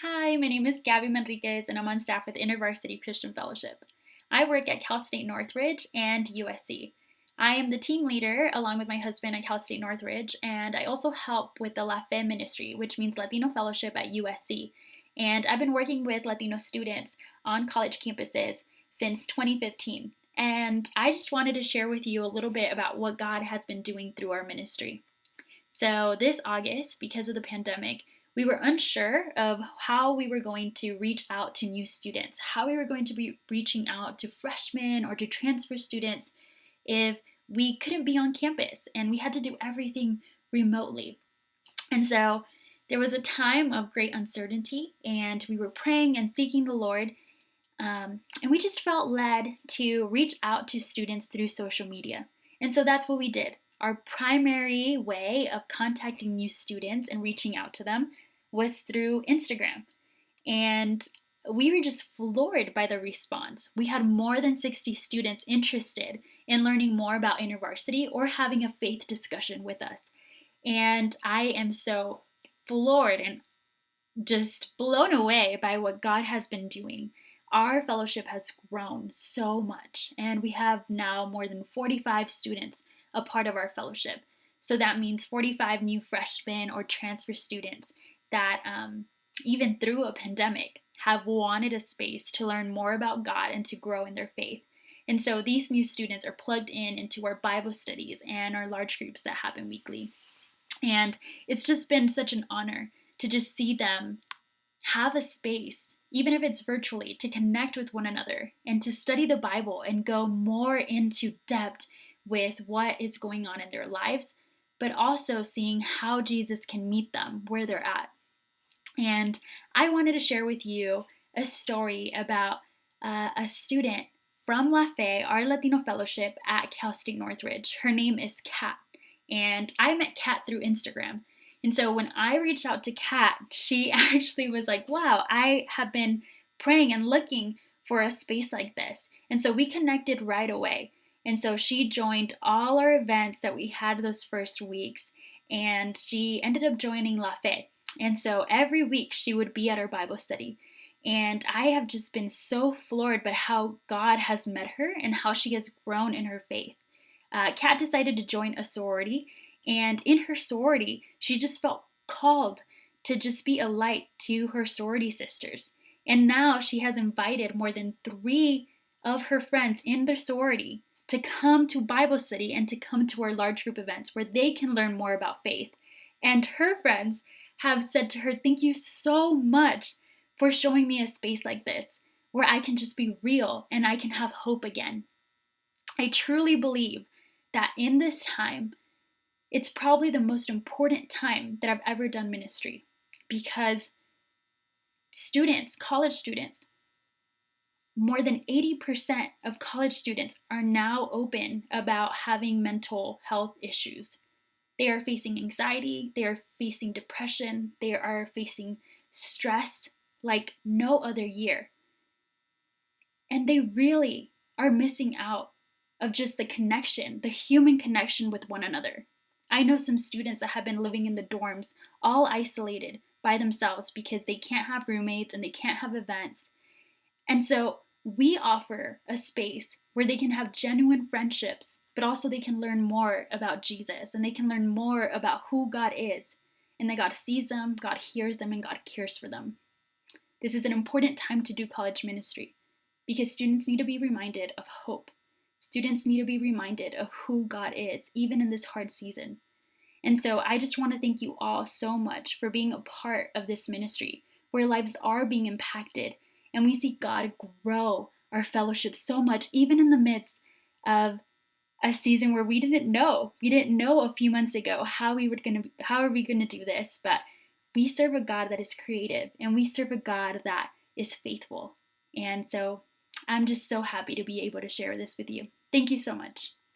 Hi, my name is Gabby Manriquez, and I'm on staff with InterVarsity Christian Fellowship. I work at Cal State Northridge and USC. I am the team leader along with my husband at Cal State Northridge, and I also help with the La Fe ministry, which means Latino Fellowship at USC. And I've been working with Latino students on college campuses since 2015. And I just wanted to share with you a little bit about what God has been doing through our ministry. So, this August, because of the pandemic, we were unsure of how we were going to reach out to new students, how we were going to be reaching out to freshmen or to transfer students if we couldn't be on campus and we had to do everything remotely. And so there was a time of great uncertainty, and we were praying and seeking the Lord. And we just felt led to reach out to students through social media. And so that's what we did. Our primary way of contacting new students and reaching out to them was through Instagram. And we were just floored by the response. We had more than 60 students interested in learning more about InterVarsity or having a faith discussion with us. And I am so floored and just blown away by what God has been doing. Our fellowship has grown so much, and we have now more than 45 students a part of our fellowship. So that means 45 new freshmen or transfer students that, even through a pandemic, have wanted a space to learn more about God and to grow in their faith. And so these new students are plugged in into our Bible studies and our large groups that happen weekly. And it's just been such an honor to just see them have a space, even if it's virtually, to connect with one another and to study the Bible and go more into depth with what is going on in their lives, but also seeing how Jesus can meet them where they're at. And I wanted to share with you a story about a student from La Fe, our Latino fellowship at Cal State Northridge. Her name is Kat, and I met Kat through Instagram. And so when I reached out to Kat, she actually was like, wow, I have been praying and looking for a space like this. And so we connected right away. And so she joined all our events that we had those first weeks, and she ended up joining La Fe. And so every week she would be at our Bible study. And I have just been so floored by how God has met her and how she has grown in her faith. Kat decided to join a sorority, and in her sorority, she just felt called to just be a light to her sorority sisters. And now she has invited more than 3 of her friends in the sorority to come to Bible study and to come to our large group events where they can learn more about faith. And her friends have said to her, thank you so much for showing me a space like this where I can just be real and I can have hope again. I truly believe that in this time, it's probably the most important time that I've ever done ministry, because students, college students, more than 80% of college students are now open about having mental health issues. They are facing anxiety, they are facing depression, they are facing stress like no other year. And they really are missing out of just the connection, the human connection with one another. I know some students that have been living in the dorms, all isolated by themselves because they can't have roommates and they can't have events. And so we offer a space where they can have genuine friendships, but also they can learn more about Jesus and they can learn more about who God is, and that God sees them, God hears them, and God cares for them. This is an important time to do college ministry because students need to be reminded of hope. Students need to be reminded of who God is, even in this hard season. And so I just want to thank you all so much for being a part of this ministry where lives are being impacted, and we see God grow our fellowship so much, even in the midst of a season where we didn't know. We didn't know a few months ago how are we going to do this, but we serve a God that is creative, and we serve a God that is faithful. And so I'm just so happy to be able to share this with you. Thank you so much.